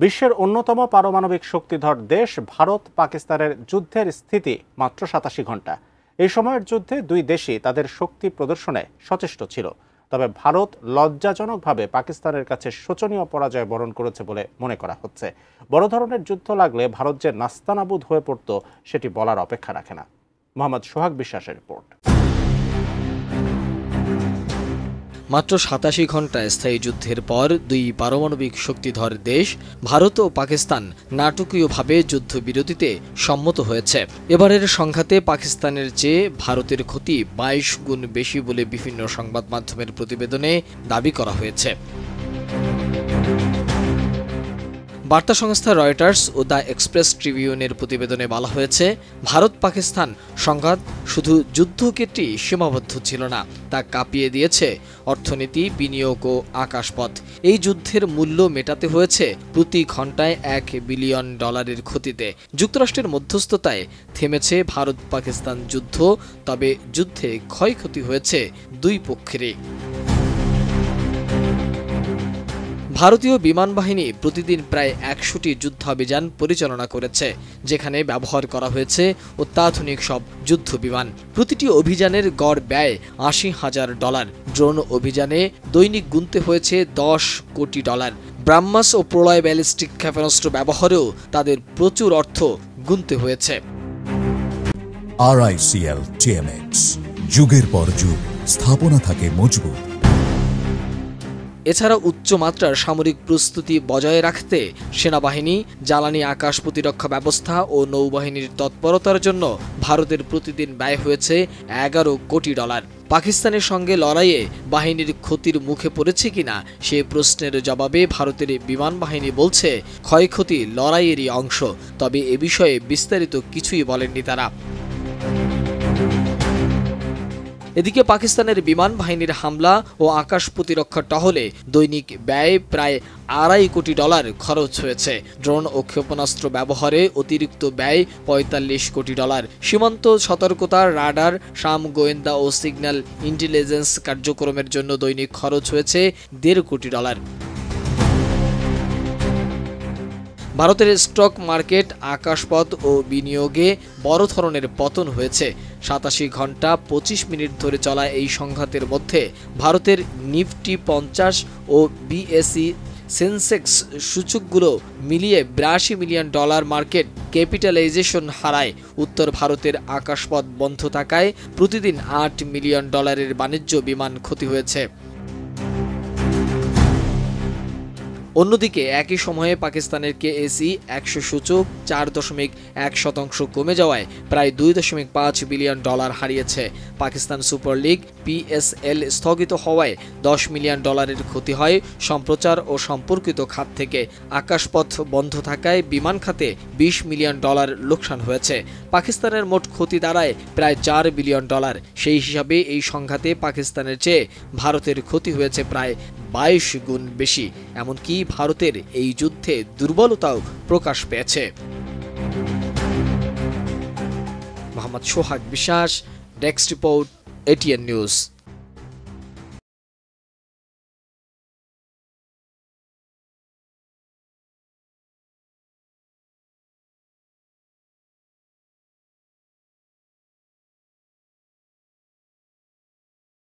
বিশ্বের অন্যতম পারমাণবিক শক্তিধর দেশ ভারত পাকিস্তানের যুদ্ধের স্থিতি মাত্র ৮৭ ঘন্টা। এই সময়ের যুদ্ধে দুই দেশই তাদের শক্তি প্রদর্শনে সচেষ্ট ছিল। তবে ভারত লজ্জাজনকভাবে পাকিস্তানের কাছে শোচনীয় পরাজয় বরণ করেছে বলে মনে করা হচ্ছে। বড় ধরনের যুদ্ধ লাগলে ভারত যে নাস্তানাবুদ হয়ে পড়ত সেটি বলার অপেক্ষা রাখে না। মোহাম্মদ সোহাগ বিশ্বাসের রিপোর্ট। মাত্র ৮৭ ঘন্টা স্থায়ী যুদ্ধের পর দুই পারমাণবিক শক্তিধর দেশ ভারত ও পাকিস্তান নাটকীয়ভাবে যুদ্ধবিরতিতে সম্মত হয়েছে। এবারের সংঘাতে পাকিস্তানের চেয়ে ভারতের ক্ষতি ২২ গুণ বেশি বলে বিভিন্ন সংবাদ মাধ্যমের প্রতিবেদনে দাবি করা হয়েছে। বার্তা সংস্থা রয়টার্স ও দ্য এক্সপ্রেস ট্রিবিউনের প্রতিবেদনে বলা হয়েছে, ভারত পাকিস্তান সংঘাত শুধু যুদ্ধক্ষেত্রে সীমাবদ্ধ ছিল না, তা কাঁপিয়ে দিয়েছে অর্থনীতি, বিনিয়োগ ও আকাশপথ। এই যুদ্ধের মূল্য মেটাতে হয়েছে প্রতি ঘন্টায় $1 বিলিয়ন ক্ষতিতে। যুক্তরাষ্ট্রের মধ্যস্থতায় থেমেছে ভারত পাকিস্তান যুদ্ধ, তবে যুদ্ধে ক্ষয়ক্ষতি হয়েছে দুই পক্ষেরই। ভারতীয় বিমান বাহিনী প্রতিদিন প্রায় ১০০টি যুদ্ধাভিযান পরিচালনা করেছে, যেখানে ব্যবহার করা হয়েছে অত্যাধুনিক সব যুদ্ধ বিমান। প্রতিটি অভিযানের গড় ব্যয় $৮০,০০০। ড্রোন অভিযানে দৈনিক গুনতে হয়েছে $10 কোটি। ব্রাহ্মাস ও প্রলয় ব্যালিস্টিক ক্ষেপণাস্ত্র ব্যবহারেও তাদের প্রচুর অর্থ গুনতে হয়েছে। RICL TMX, যুগের পর যুগ স্থাপনা থাকে মজবুত। এছাড়া উচ্চমাত্রার সামরিক প্রস্তুতি বজায় রাখতে সেনাবাহিনী, জ্বালানি, আকাশ প্রতিরক্ষা ব্যবস্থা ও নৌবাহিনীর তৎপরতার জন্য ভারতের প্রতিদিন ব্যয় হয়েছে $11 কোটি। পাকিস্তানের সঙ্গে লড়াইয়ে বাহিনীর ক্ষতির মুখে পড়েছে কিনা সে প্রশ্নের জবাবে ভারতের বিমান বাহিনী বলছে, ক্ষয়ক্ষতি লড়াইয়েরই অংশ, তবে এ বিষয়ে বিস্তারিত কিছুই বলেননি তারা। এদিকে পাকিস্তানের বিমান বাহিনীর হামলা ও আকাশ প্রতিরক্ষা টহলে দৈনিক ব্যয় প্রায় $2.5 কোটি খরচ হয়েছে। ড্রোন ও ক্ষেপণাস্ত্র ব্যবহারে অতিরিক্ত ব্যয় $45 কোটি। সীমান্ত সতর্কতা, রাডার, শাম গোয়েন্দা ও সিগন্যাল ইন্টেলিজেন্স কার্যক্রমের জন্য দৈনিক খরচ হয়েছে $1.5 কোটি। ভারতের স্টক মার্কেট, আকাশপথ ও বিনিয়োগে বড় ধরনের পতন হয়েছে। ৮৭ ঘন্টা 25 মিনিট ধরে চলা এই সংঘাতের মধ্যে ভারতের নিফটি 50 ও BSE সেন্সেক্স সূচকগুলো মিলিয়ে $82 মিলিয়ন মার্কেট ক্যাপিটালাইজেশন হারায়। উত্তর ভারতের আকাশপথ বন্ধ থাকায় প্রতিদিন $8 মিলিয়ন বাণিজ্য বিমান ক্ষতি হয়েছে। অন্যদিকে একই সময়ে পাকিস্তানের KSE 100 সূচক 4.1% কমে যাওয়ায় প্রায় $2.5 বিলিয়ন হারিয়েছে। পাকিস্তান সুপার লিগ PSL স্থগিত হওয়ায় $10 মিলিয়ন ক্ষতি হয়। সম্প্রচার ও সম্পর্কিত খাত থেকে আকাশপথ বন্ধ থাকায় বিমান খাতে $20 মিলিয়ন লোকসান হয়েছে। পাকিস্তানের মোট ক্ষতি দাঁড়ায় প্রায় $4 বিলিয়ন। সেই হিসাবে এই সংঘাতে পাকিস্তানের চেয়ে ভারতের ক্ষতি হয়েছে প্রায় 22 গুণ বেশি। এমনকি ভারতের এই যুদ্ধে দুর্বলতাও প্রকাশ পেয়েছে। মোহাম্মদ সোহাগ বিশ্বাস, ডেস্ক রিপোর্ট, ATN নিউজ।